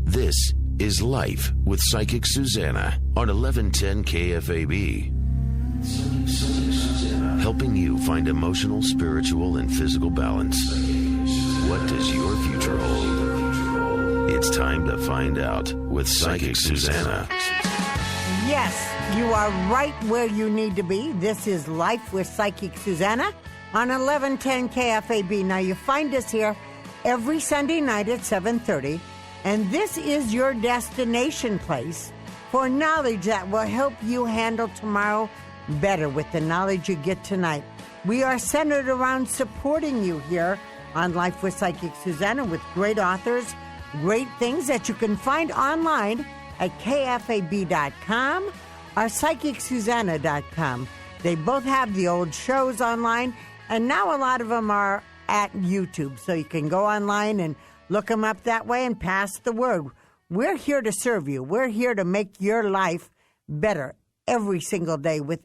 This is Life with Psychic Suzanna on 1110 KFAB. Helping you find emotional, spiritual, and physical balance. What does your future hold? It's time to find out with Psychic Suzanna. Yes, you are right where you need to be. This is Life with Psychic Suzanna on 1110 KFAB. Now, you find us here every Sunday night at 7:30, and this is your destination place for knowledge that will help you handle tomorrow better with the knowledge you get tonight. We are centered around supporting you here on Life with Psychic Suzanna with great authors, great things that you can find online at KFAB.com or PsychicSuzanna.com. They both have the old shows online, and now a lot of them are at YouTube, so you can go online and look them up that way and pass the word. We're here to serve you. We're here to make your life better every single day with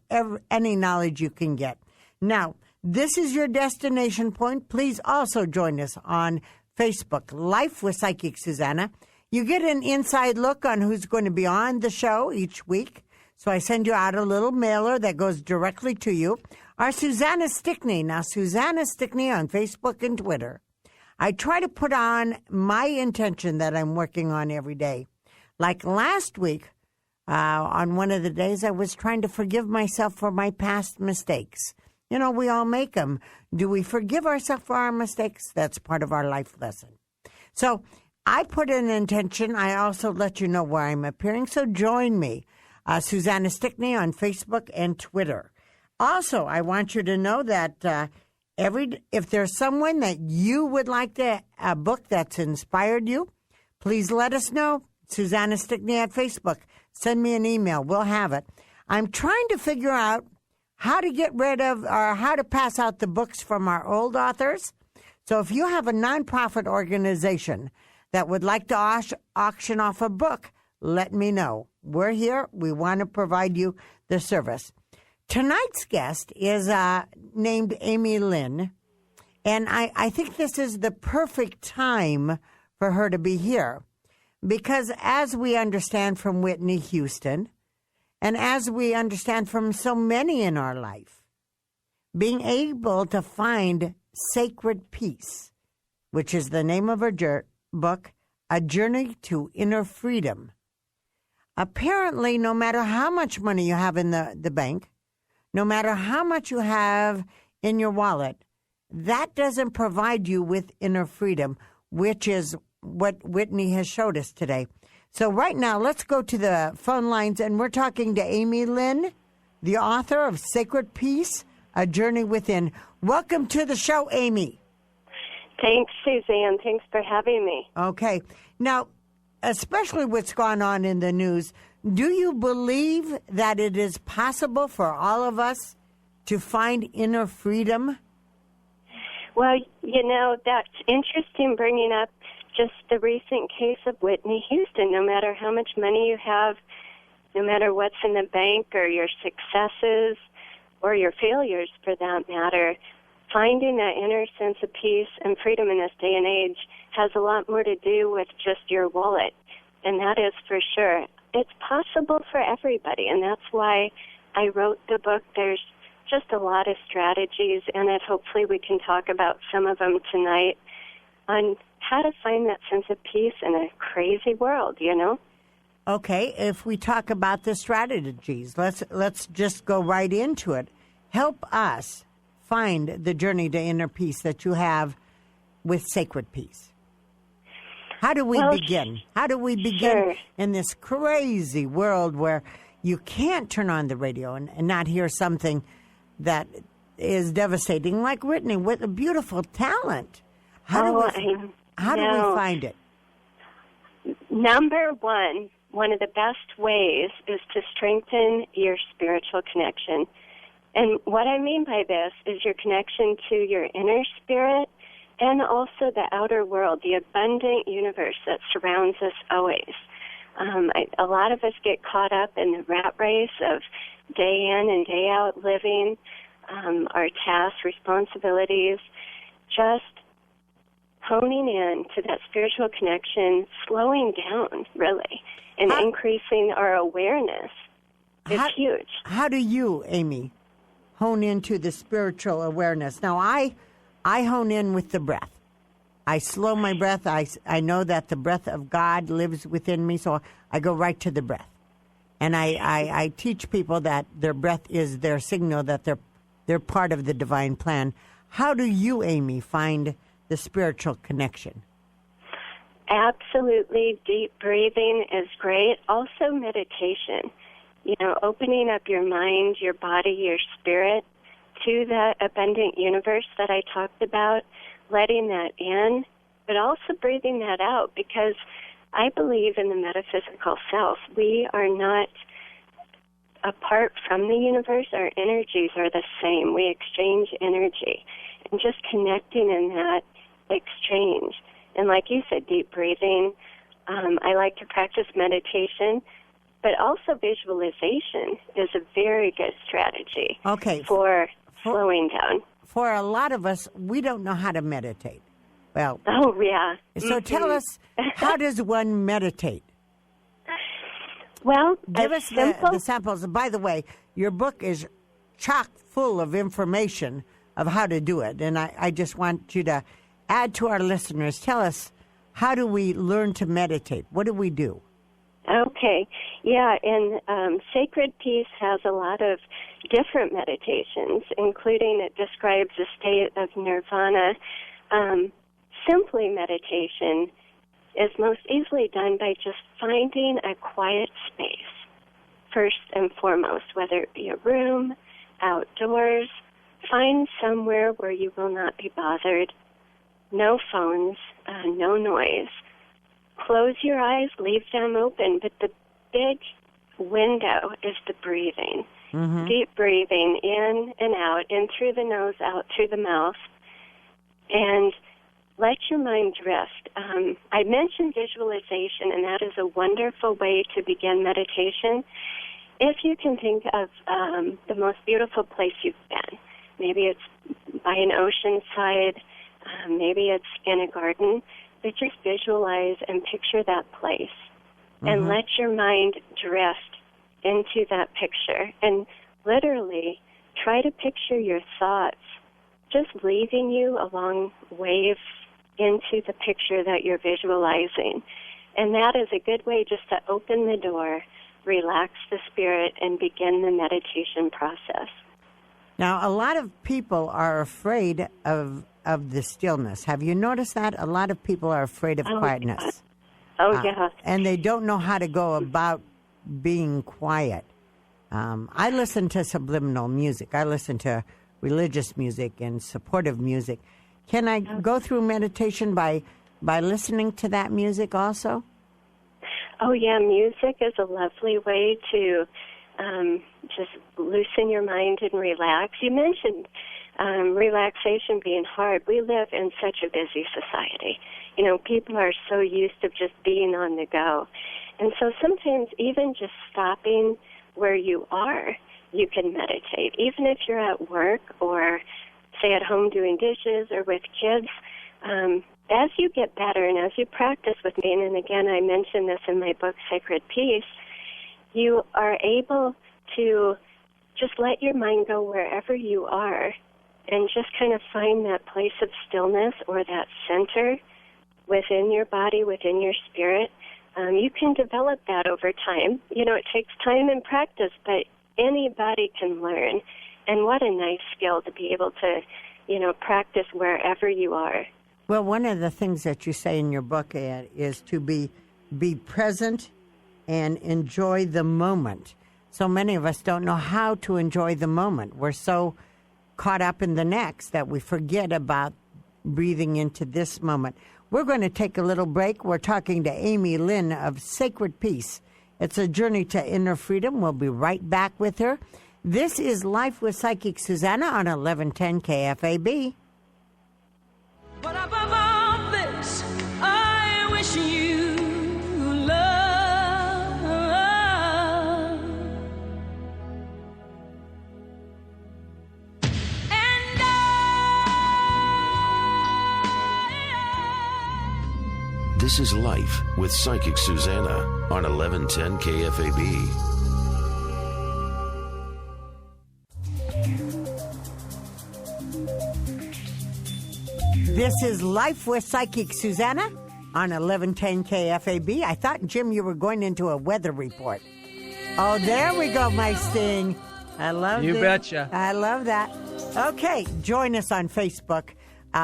any knowledge you can get. Now, this is your destination point. Please also join us on Facebook, Life with Psychic Suzanna. You get an inside look on who's going to be on the show each week. So I send you out a little mailer that goes directly to you. Our Susanna Stickney. Now, Susanna Stickney on Facebook and Twitter. I try to put on my intention that I'm working on every day. Like last week, on one of the days, I was trying to forgive myself for my past mistakes. You know, we all make them. Do we forgive ourselves for our mistakes? That's part of our life lesson. So I put an intention. I also let you know where I'm appearing. So join me, Susanna Stickney on Facebook and Twitter. Also, I want you to know that if there's someone that you would like a book that's inspired you, please let us know. Susanna Stickney at Facebook. Send me an email. We'll have it. I'm trying to figure out how to get rid of or how to pass out the books from our old authors. So if you have a nonprofit organization that would like to auction off a book, let me know. We're here. We want to provide you the service. Tonight's guest is named Amy Lynn, and I think this is the perfect time for her to be here because as we understand from Whitney Houston, and as we understand from so many in our life, being able to find sacred peace, which is the name of her book, A Journey to Inner Freedom. Apparently, no matter how much money you have in the bank, no matter how much you have in your wallet, that doesn't provide you with inner freedom, which is what Whitney has showed us today. So right now, let's go to the phone lines, and we're talking to Amy Lynn, the author of Sacred Peace, A Journey Within. Welcome to the show, Amy. Thanks, Suzanne. Thanks for having me. Okay. Now, especially what's gone on in the news, do you believe that it is possible for all of us to find inner freedom? Well, you know, that's interesting bringing up just the recent case of Whitney Houston. No matter how much money you have, no matter what's in the bank or your successes or your failures for that matter, finding that inner sense of peace and freedom in this day and age has a lot more to do with just your wallet. And that is for sure. It's possible for everybody, and that's why I wrote the book. There's just a lot of strategies in it. Hopefully we can talk about some of them tonight on how to find that sense of peace in a crazy world, you know? Okay, if we talk about the strategies, let's just go right into it. Help us find the journey to inner peace that you have with Sacred Peace. How do we begin? How do we begin in this crazy world where you can't turn on the radio and not hear something that is devastating, like Whitney, with a beautiful talent? How do we find it? Number one of the best ways is to strengthen your spiritual connection. And what I mean by this is your connection to your inner spirit and also the outer world, the abundant universe that surrounds us always. A lot of us get caught up in the rat race of day in and day out living, our tasks, responsibilities, just honing in to that spiritual connection, slowing down, really, and increasing our awareness is huge. How do you, Amy, hone into the spiritual awareness? Now, I hone in with the breath. I slow my breath. I know that the breath of God lives within me, so I go right to the breath. And I teach people that their breath is their signal that they're part of the divine plan. How do you, Amy, find the spiritual connection? Absolutely. Deep breathing is great. Also meditation. Opening up your mind, your body, your spirit to that abundant universe that I talked about, letting that in, but also breathing that out, because I believe in the metaphysical self. We are not apart from the universe. Our energies are the same. We exchange energy. And just connecting in that exchange. And like you said, deep breathing. I like to practice meditation, but also visualization is a very good strategy for slowing down. For a lot of us, we don't know how to meditate. Well, oh, yeah. So tell us, how does one meditate? Well, give us the samples. By the way, your book is chock full of information of how to do it. And I just want you to add to our listeners. Tell us, how do we learn to meditate? What do we do? Okay. Yeah, and Sacred Peace has a lot of different meditations, including it describes a state of nirvana. Simply meditation is most easily done by just finding a quiet space, first and foremost, whether it be a room, outdoors. Find somewhere where you will not be bothered. No phones, no noise. Close your eyes, leave them open, but the big window is the breathing. Mm-hmm. Deep breathing in and out, in through the nose, out through the mouth, and let your mind drift. I mentioned visualization, and that is a wonderful way to begin meditation. If you can think of the most beautiful place you've been, maybe it's by an ocean side, maybe it's in a garden, but just visualize and picture that place, and let your mind drift into that picture. And literally try to picture your thoughts just leading you along waves into the picture that you're visualizing. And that is a good way just to open the door, relax the spirit, and begin the meditation process. Now, a lot of people are afraid of the stillness. Have you noticed that? A lot of people are afraid of quietness. Yeah. And they don't know how to go about being quiet. I listen to subliminal music. I listen to religious music and supportive music. Can I go through meditation by listening to that music also? Oh, yeah. Music is a lovely way to just loosen your mind and relax. You mentioned relaxation being hard. We live in such a busy society. People are so used to just being on the go. And so sometimes even just stopping where you are, you can meditate. Even if you're at work or, say, at home doing dishes or with kids, as you get better and as you practice with me, and again, I mentioned this in my book, Sacred Peace, you are able to just let your mind go wherever you are and just kind of find that place of stillness or that center within your body, within your spirit. You can develop that over time. It takes time and practice, but anybody can learn. And what a nice skill to be able to, practice wherever you are. Well, one of the things that you say in your book is to be present and enjoy the moment. So many of us don't know how to enjoy the moment. We're so caught up in the next that we forget about breathing into this moment. We're going to take a little break. We're talking to Amy Lynn of Sacred Peace. It's a journey to inner freedom. We'll be right back with her. This is Life with Psychic Suzanna on 1110 KFAB. But above all this, I wish you love. And This is Life with Psychic Suzanna on 1110 KFAB. This is Life with Psychic Suzanna on 1110 KFAB. I thought, Jim, you were going into a weather report. Oh, there we go, my sting. I love it. You betcha. I love that. Okay, join us on Facebook.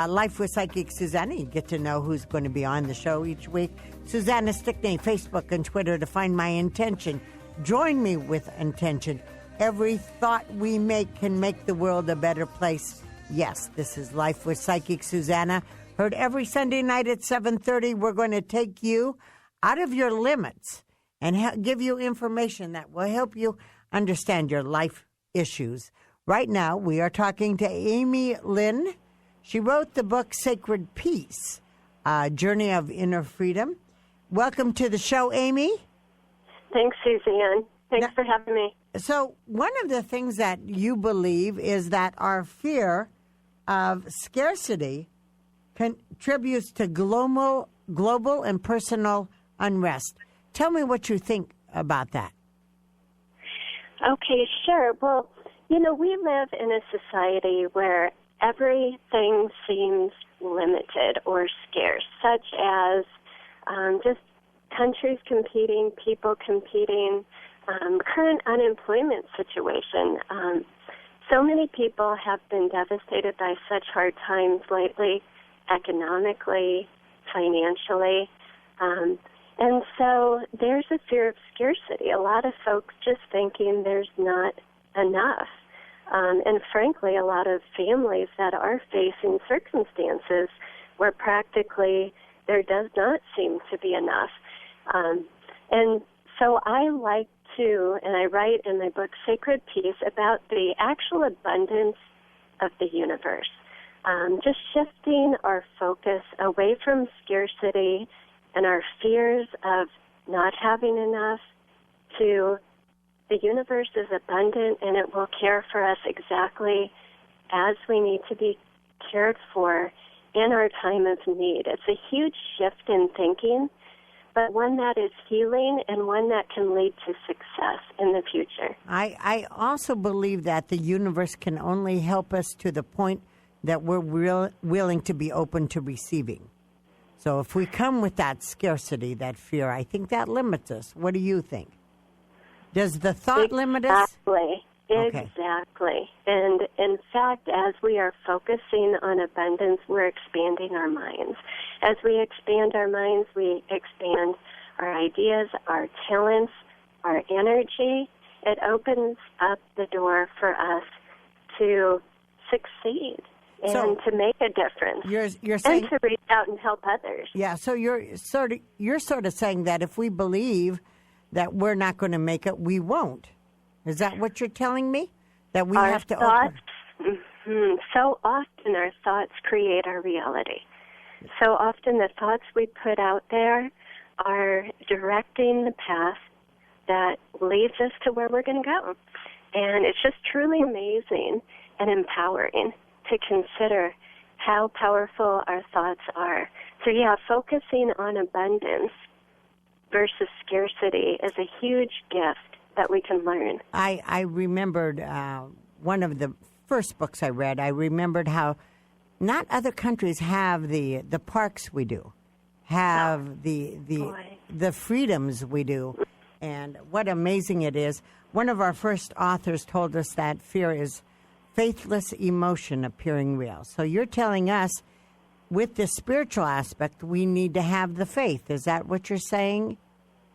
Life with Psychic Suzanna. You get to know who's going to be on the show each week. Susanna Stickney, Facebook and Twitter to find my intention. Join me with intention. Every thought we make can make the world a better place. Yes, this is Life with Psychic Suzanna. Heard every Sunday night at 7:30. We're going to take you out of your limits and give you information that will help you understand your life issues. Right now, we are talking to Amy Lynn. She wrote the book Sacred Peace, Journey of Inner Freedom. Welcome to the show, Amy. Thanks, Suzanne. Thanks for having me. So one of the things that you believe is that our fear of scarcity contributes to global and personal unrest. Tell me what you think about that. Okay, sure. Well, we live in a society where everything seems limited or scarce, such as just countries competing, people competing, current unemployment situation. So many people have been devastated by such hard times lately, economically, financially. And so there's a fear of scarcity. A lot of folks just thinking there's not enough. And frankly, a lot of families that are facing circumstances where practically there does not seem to be enough. And so I like to, and I write in my book Sacred Peace about the actual abundance of the universe. Just shifting our focus away from scarcity and our fears of not having enough to the universe is abundant and it will care for us exactly as we need to be cared for in our time of need. It's a huge shift in thinking, but one that is healing and one that can lead to success in the future. I also believe that the universe can only help us to the point that we're willing to be open to receiving. So if we come with that scarcity, that fear, I think that limits us. What do you think? Does the thought limit us? Exactly. And in fact, as we are focusing on abundance, we're expanding our minds. As we expand our minds, we expand our ideas, our talents, our energy. It opens up the door for us to succeed and to make a difference. You're saying, and to reach out and help others. Yeah, so you're sort of saying that if we believe that we're not going to make it, we won't. Is that what you're telling me? That we have to thoughts, so often our thoughts create our reality. So often the thoughts we put out there are directing the path that leads us to where we're going to go. And it's just truly amazing and empowering to consider how powerful our thoughts are. So yeah, focusing on abundance versus scarcity is a huge gift that we can learn. I remembered one of the first books I read. I remembered how not other countries have the parks we do, have the freedoms we do, and what amazing it is. One of our first authors told us that fear is faithless emotion appearing real. So you're telling us with the spiritual aspect, we need to have the faith. Is that what you're saying?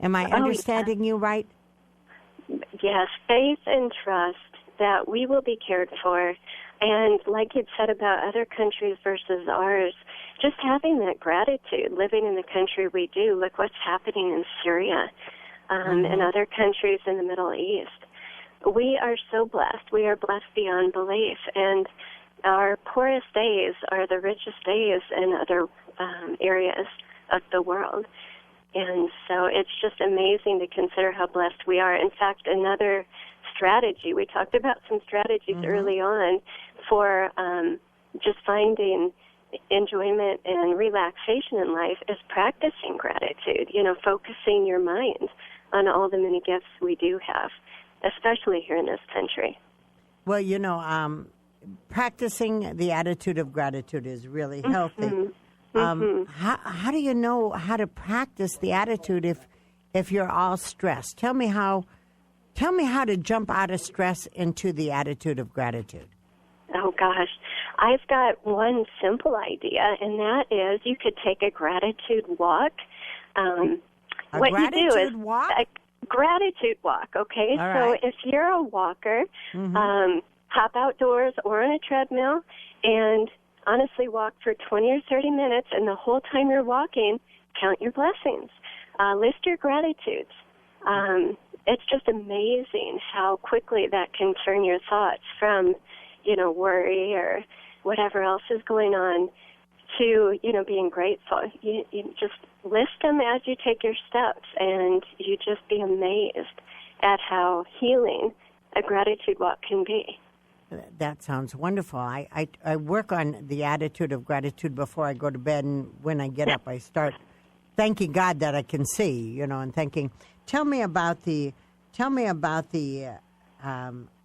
Am I understanding you right? Yes, faith and trust that we will be cared for. And like you'd said about other countries versus ours, just having that gratitude, living in the country we do. Look what's happening in Syria and other countries in the Middle East. We are so blessed. We are blessed beyond belief. And our poorest days are the richest days in other areas of the world. And so it's just amazing to consider how blessed we are. In fact, another strategy, we talked about some strategies early on for just finding enjoyment and relaxation in life is practicing gratitude, focusing your mind on all the many gifts we do have, especially here in this country. Well, practicing the attitude of gratitude is really healthy. How do you know how to practice the attitude if you're all stressed? Tell me how to jump out of stress into the attitude of gratitude. Oh, gosh. I've got one simple idea, and that is you could take a gratitude walk. What gratitude you do is walk? A gratitude walk, okay? All right. So if you're a walker, hop outdoors or on a treadmill and honestly walk for 20 or 30 minutes, and the whole time you're walking, count your blessings. List your gratitudes. It's just amazing how quickly that can turn your thoughts from, worry or whatever else is going on to, being grateful. You just list them as you take your steps, and you just be amazed at how healing a gratitude walk can be. That sounds wonderful. I work on the attitude of gratitude before I go to bed, and when I get up, I start thanking God that I can see, and thanking. Tell me about the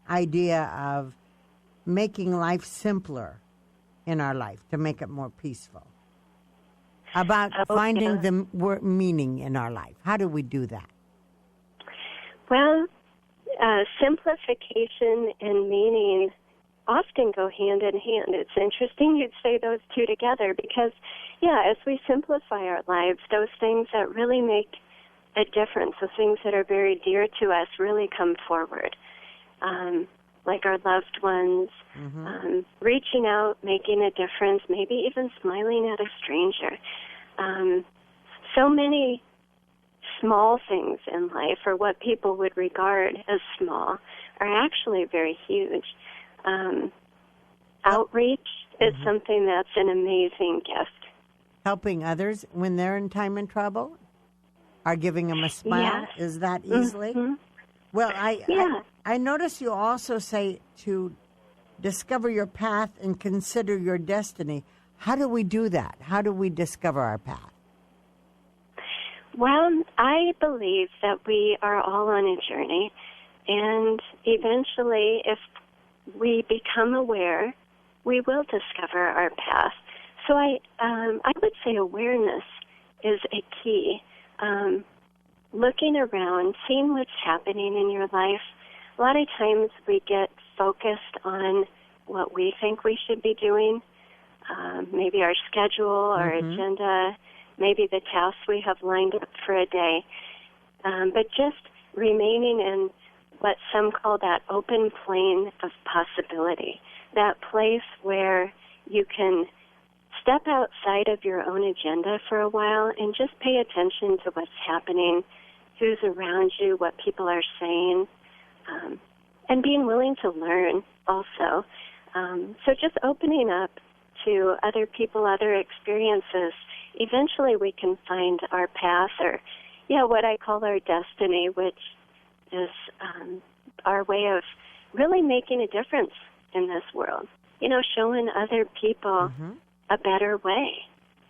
idea of making life simpler in our life to make it more peaceful. About finding the meaning in our life. How do we do that? Well, simplification and meaning often go hand in hand. It's interesting you'd say those two together because, as we simplify our lives, those things that really make a difference, the things that are very dear to us really come forward, like our loved ones, reaching out, making a difference, maybe even smiling at a stranger. So many small things in life, or what people would regard as small, are actually very huge. Outreach is something that's an amazing gift. Helping others when they're in time and trouble? Or giving them a smile? Yes. Is that easily? Well, I notice you also say to discover your path and consider your destiny. How do we do that? How do we discover our path? Well, I believe that we are all on a journey, and eventually, if we become aware, we will discover our path. So I would say awareness is a key. Looking around, seeing what's happening in your life. A lot of times we get focused on what we think we should be doing, maybe our schedule, our agenda, maybe the tasks we have lined up for a day. But just remaining in what some call that open plane of possibility, that place where you can step outside of your own agenda for a while and just pay attention to what's happening, who's around you, what people are saying, and being willing to learn also. So just opening up to other people, other experiences, eventually we can find our path, or, what I call our destiny, which is our way of really making a difference in this world, showing other people a better way.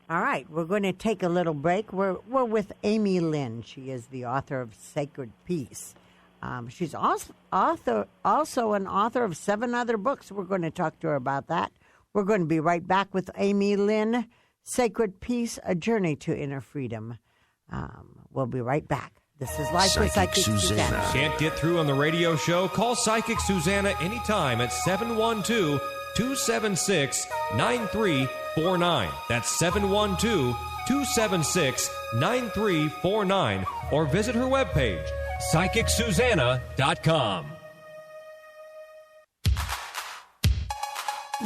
All right, we're going to take a little break. We're with Amy Lynn. She is the author of Sacred Peace. She's also an author of 7 other books. We're going to talk to her about that. We're going to be right back with Amy Lynn, Sacred Peace, A Journey to Inner Freedom. We'll be right back. This is Life with Psychic Suzanna. Can't get through on the radio show? Call Psychic Suzanna anytime at 712-276-9349. That's 712-276-9349. Or visit her webpage, PsychicSuzanna.com.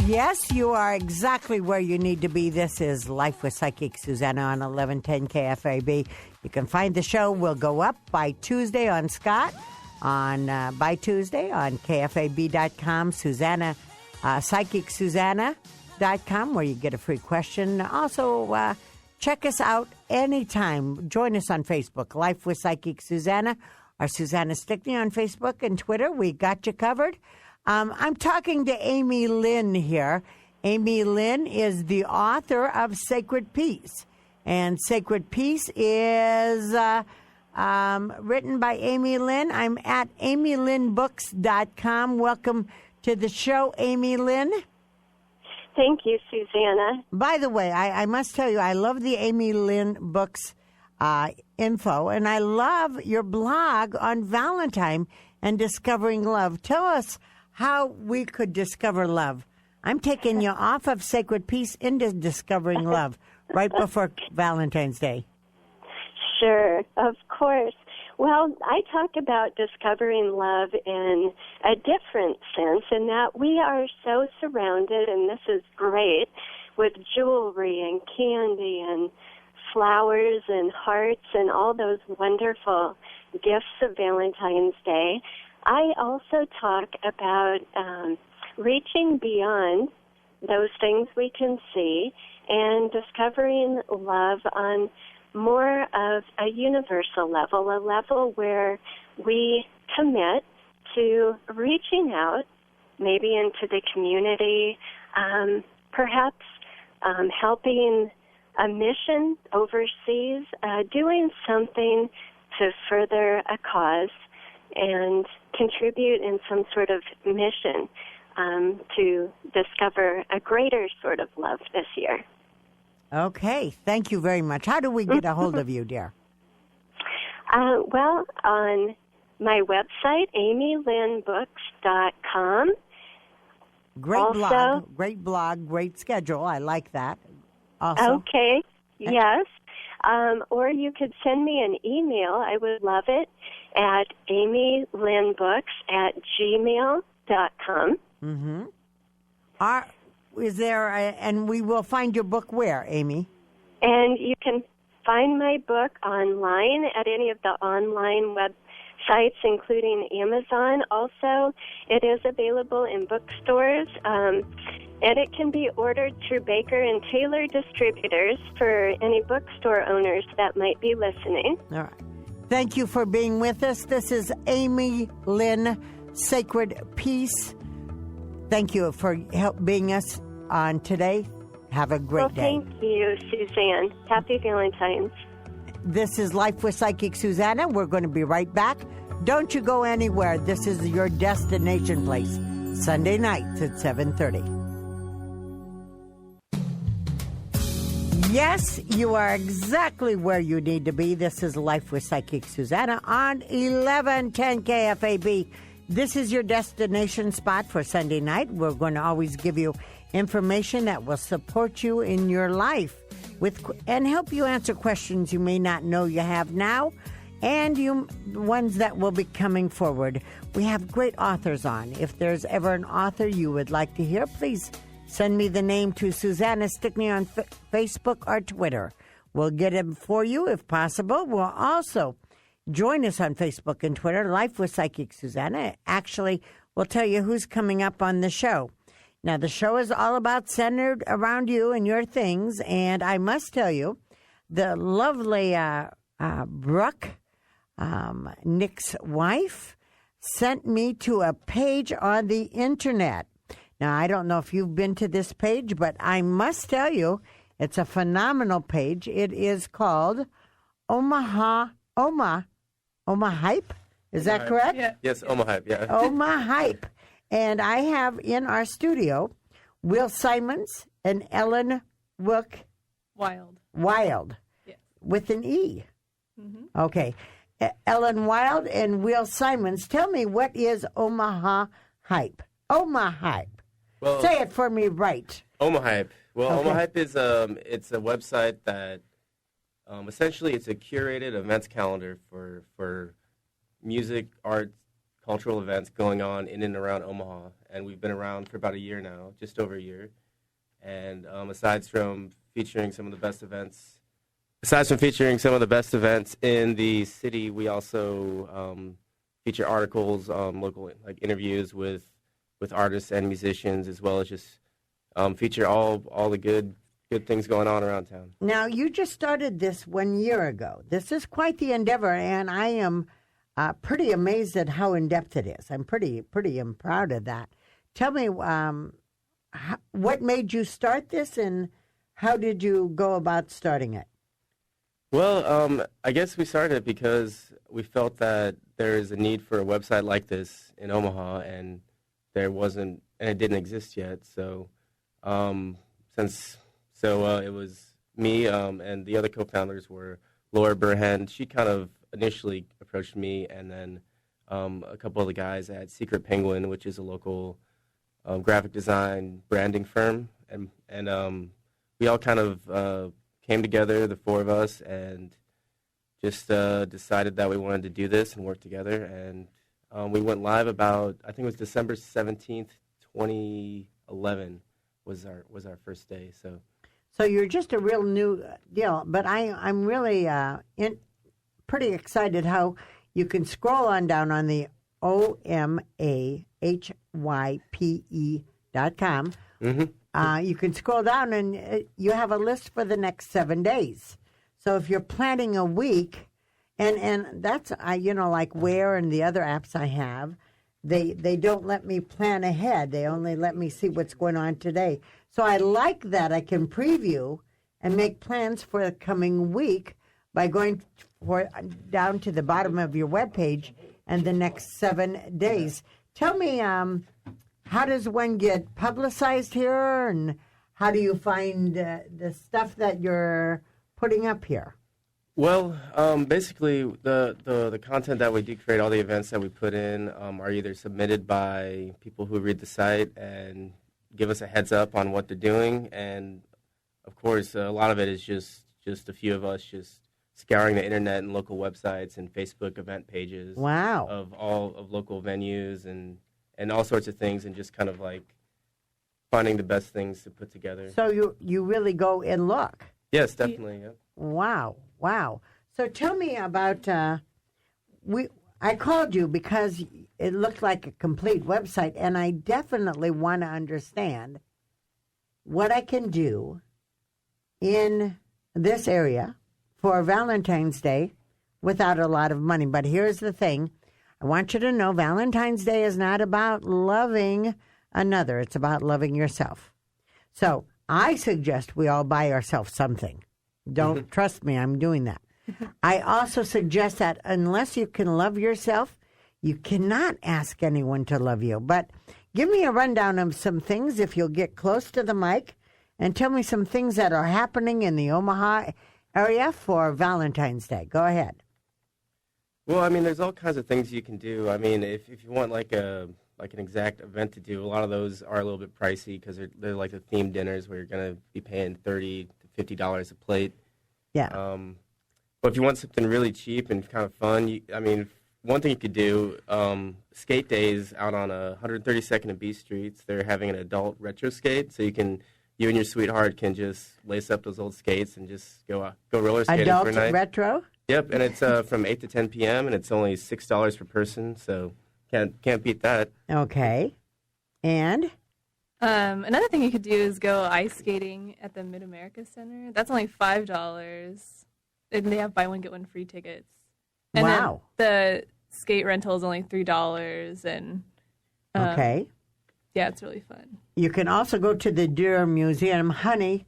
Yes, you are exactly where you need to be. This is Life with Psychic Suzanna on 1110 KFAB. You can find the show. Will go up by Tuesday on Scott, by Tuesday on KFAB.com, Susanna, PsychicSuzanna.com, where you get a free question. Also, check us out anytime. Join us on Facebook, Life with Psychic Suzanna, or Susanna Stickney on Facebook and Twitter. We got you covered. I'm talking to Amy Lynn here, Amy Lynn is the author of Sacred Peace. And Sacred Peace is written by Amy Lynn. I'm at amylynnbooks.com. Welcome to the show, Amy Lynn. Thank you, Susanna. By the way, I must tell you, I love the Amy Lynn Books info, and I love your blog on Valentine and discovering love. Tell us how we could discover love. I'm taking you off of Sacred Peace into discovering love right before Valentine's Day. Sure, of course. Well, I talk about discovering love in a different sense, in that we are so surrounded, and this is great, with jewelry and candy and flowers and hearts and all those wonderful gifts of Valentine's Day. I also talk about reaching beyond those things we can see and discovering love on more of a universal level, a level where we commit to reaching out, maybe into the community, perhaps helping a mission overseas, doing something to further a cause and contribute in some sort of mission to discover a greater sort of love this year. Okay, thank you very much. How do we get a hold of you, dear? Well, on my website, amylynnbooks.com. Great blog, great schedule. I like that. Also. Okay, yes. Or you could send me an email. I would love it at amylynnbooks@gmail.com. Mm-hmm. Is there, and we will find your book where, Amy? And you can find my book online at any of the online websites, including Amazon. Also, it is available in bookstores, and it can be ordered through Baker and Taylor distributors for any bookstore owners that might be listening. All right. Thank you for being with us. This is Amy Lynn, Sacred Peace. Thank you for being us on today. Have a great day. Thank you, Suzanne. Happy Valentine's. This is Life with Psychic Suzanna. We're going to be right back. Don't you go anywhere. This is your destination place. Sunday nights at 7:30. Yes, you are exactly where you need to be. This is Life with Psychic Suzanna on 1110 KFAB. This is your destination spot for Sunday night. We're going to always give you information that will support you in your life and help you answer questions you may not know you have now and ones that will be coming forward. We have great authors on. If there's ever an author you would like to hear, please send me the name to Susanna Stickney on Facebook or Twitter. We'll get him for you if possible. We'll also join us on Facebook and Twitter, Life with Psychic Suzanna. Actually, we'll tell you who's coming up on the show. Now, the show is all about centered around you and your things, and I must tell you, the lovely Brooke, Nick's wife, sent me to a page on the Internet. Now, I don't know if you've been to this page, but I must tell you, it's a phenomenal page. It is called Hype. Is that correct? Yeah. Yes, Hype, yeah. Hype. And I have in our studio Will Simons and Ellen Wild. Yes. With an E. Mm-hmm. Okay. Ellen Wild and Will Simons. Tell me, what is Omaha Hype? Hype. Well, say it for me right. Hype. Well, okay. Hype is it's a website that essentially it's a curated events calendar for music, art, cultural events going on in and around Omaha. And we've been around for about a year now, just over a year. And aside from featuring some of the best events in the city, we also feature articles, local interviews with artists and musicians, as well as just feature all the good things going on around town. Now, you just started this 1 year ago. This is quite the endeavor, and I am pretty amazed at how in-depth it is. I'm pretty proud of that. Tell me, what made you start this, and how did you go about starting it? Well, I guess we started it because we felt that there is a need for a website like this in Omaha, and it didn't exist yet. So, it was me and the other co-founders were Laura Burhan. She kind of initially approached me, and then a couple of the guys at Secret Penguin, which is a local graphic design branding firm, and we all kind of came together, the four of us, and just decided that we wanted to do this and work together. And we went live about, I think it was December 17th, 2011 was our first day. So you're just a real new deal, but I'm really pretty excited how you can scroll on down on the OMAHYPE.com. Mm-hmm. You can scroll down and you have a list for the next 7 days. So if you're planning a week, and that's, like Where and the other apps I have, they don't let me plan ahead. They only let me see what's going on today. So I like that I can preview and make plans for the coming week by going down to the bottom of your webpage and the next 7 days. Tell me, how does one get publicized here, and how do you find the stuff that you're putting up here? Well, basically, the content that we do create, all the events that we put in, are either submitted by people who read the site and give us a heads up on what they're doing, and of course, a lot of it is just a few of us just scouring the internet and local websites and Facebook event pages. Wow. Of all of local venues and all sorts of things, and just kind of like finding the best things to put together. So you really go and look. Yes, definitely. Yeah. Wow. So tell me about, I called you because it looked like a complete website, and I definitely want to understand what I can do in this area for Valentine's Day without a lot of money. But here's the thing. I want you to know Valentine's Day is not about loving another. It's about loving yourself. So I suggest we all buy ourselves something. Don't trust me, I'm doing that. I also suggest that unless you can love yourself, you cannot ask anyone to love you. But give me a rundown of some things, if you'll get close to the mic, and tell me some things that are happening in the Omaha area for Valentine's Day. Go ahead. Well, I mean, there's all kinds of things you can do. I mean, if you want like an exact event to do, a lot of those are a little bit pricey because they're like the themed dinners where you're going to be paying $30 to $50 a plate. Yeah. But if you want something really cheap and kind of fun, one thing you could do, skate days out on 132nd and B Streets. They're having an adult retro skate, so you and your sweetheart can just lace up those old skates and just go roller skating for a night. Adult retro? Yep, and it's from 8 to 10 p.m., and it's only $6 per person, so can't beat that. Okay. And? Another thing you could do is go ice skating at the Mid-America Center. That's only $5, and they have buy one, get one free tickets. And wow. Then the skate rental is only $3, and okay. Yeah, it's really fun. You can also go to the Durham Museum. Honey,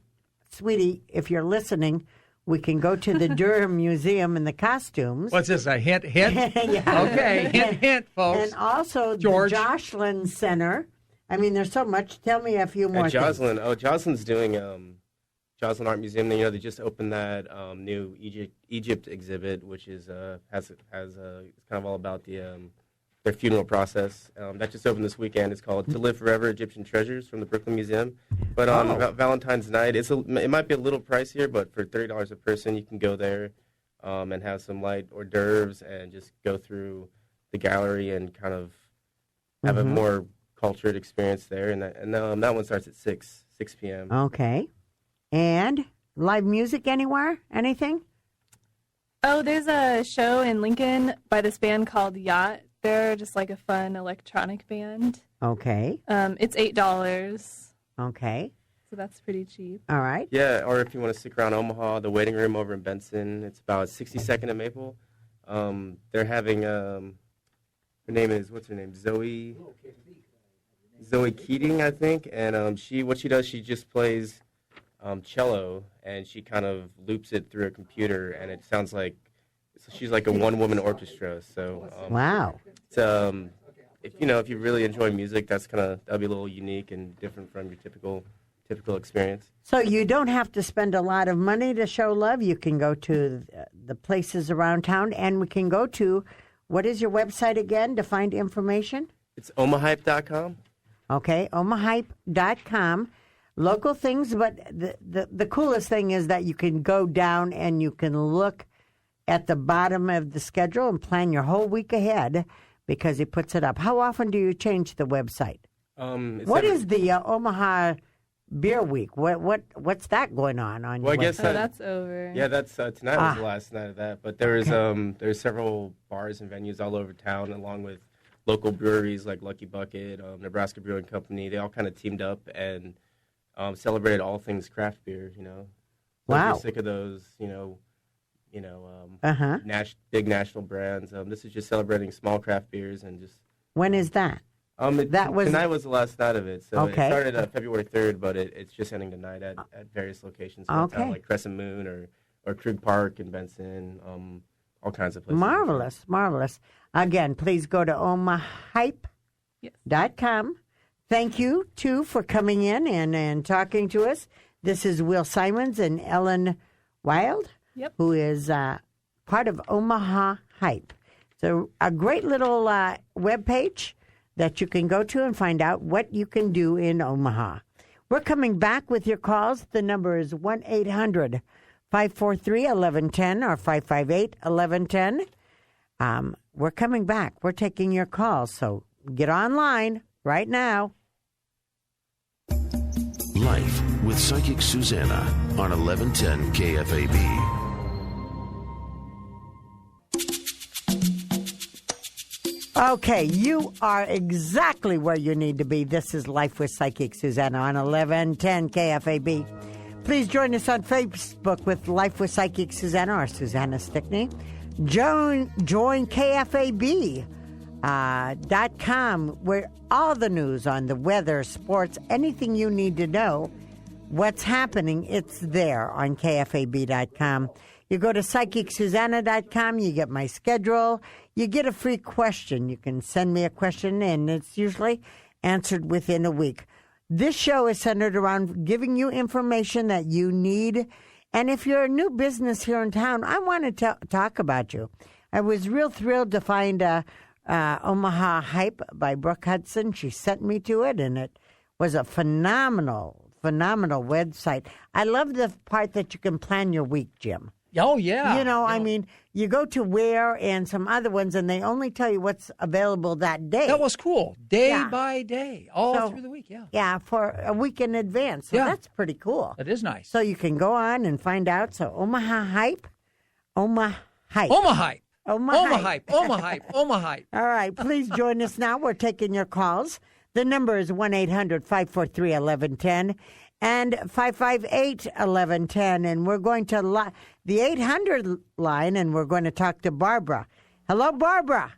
sweetie, if you're listening, we can go to the Durham Museum in the costumes. What's this, a hint? Yeah. Okay, hint, folks. And also George. The Jocelyn Center. I mean, there's so much. Tell me a few more Jocelyn. things. Oh, Jocelyn's doing Jocelyn Art Museum. They just opened that new Egypt exhibit, which is has it's kind of all about their funeral process. That just opened this weekend. It's called "To Live Forever: Egyptian Treasures" from the Brooklyn Museum. But on Valentine's night, it might be a little pricier, but for $30 a person, you can go there and have some light hors d'oeuvres and just go through the gallery and kind of have a more cultured experience there. And that one starts at 6 p.m. Okay. And live music anywhere? Anything? Oh, there's a show in Lincoln by this band called Yacht. They're just like a fun electronic band. Okay. It's $8. Okay. So that's pretty cheap. All right. Yeah, or if you want to stick around Omaha, the Waiting Room over in Benson, it's about 62nd and Maple. They're having, what's her name, Zoe? Zoe Keating, I think, and what she does, she just plays cello, and she kind of loops it through a computer, and it sounds like she's like a one-woman orchestra. So Wow. it's, if you really enjoy music, that'll be a little unique and different from your typical experience. So you don't have to spend a lot of money to show love. You can go to the places around town, and we can go to, what is your website again to find information? It's omahype.com. Okay, omahype.com. Local things, but the coolest thing is that you can go down and you can look at the bottom of the schedule and plan your whole week ahead because he puts it up. How often do you change the website? What is the Omaha Beer Week? What's that going on your Well, I guess website? that's over. Yeah, that's tonight was the last night of that. But there's several bars and venues all over town, along with local breweries like Lucky Bucket, Nebraska Brewing Company. They all kind of teamed up and celebrated all things craft beer. Wow. We're sick of those. Big national brands. This is just celebrating small craft beers and just. When is that? Tonight was the last night of it. So Okay. it started February 3rd, but it's just ending tonight at various locations around town, like Crescent Moon or Krug Park in Benson, all kinds of places. Marvelous. Again, please go to omahype.com. Thank you, too, for coming in and talking to us. This is Will Simons and Ellen Wild, who is part of Omaha Hype. So a great little webpage that you can go to and find out what you can do in Omaha. We're coming back with your calls. The number is 1-800-543-1110 or 558-1110. We're coming back. We're taking your calls, so get online right now. Life with Psychic Suzanna on 1110 KFAB. Okay, you are exactly where you need to be. This is Life with Psychic Suzanna on 1110 KFAB. Please join us on Facebook with Life with Psychic Suzanna or Susanna Stickney. Join KFAB.com, where all the news on the weather, sports, anything you need to know, what's happening, it's there on KFAB.com. You go to PsychicSusanna.com, you get my schedule, you get a free question. You can send me a question, and it's usually answered within a week. This show is centered around giving you information that you need. And if you're a new business here in town, I want to talk about you. I was real thrilled to find Omaha Hype by Brooke Hudson. She sent me to it, and it was a phenomenal website. I love the part that you can plan your week, Jim. Oh, yeah. I mean, you go to Where and some other ones, and they only tell you what's available that day. That was cool. Day by day, all through the week, Yeah, for a week in advance. So that's pretty cool. That is nice. So you can go on and find out. So Omaha Hype. Omaha Hype. All right, please join us now. We're taking your calls. The number is 1-800-543-1110 and 558-1110. And we're going to the 800 line, and we're going to talk to Barbara. Hello, Barbara.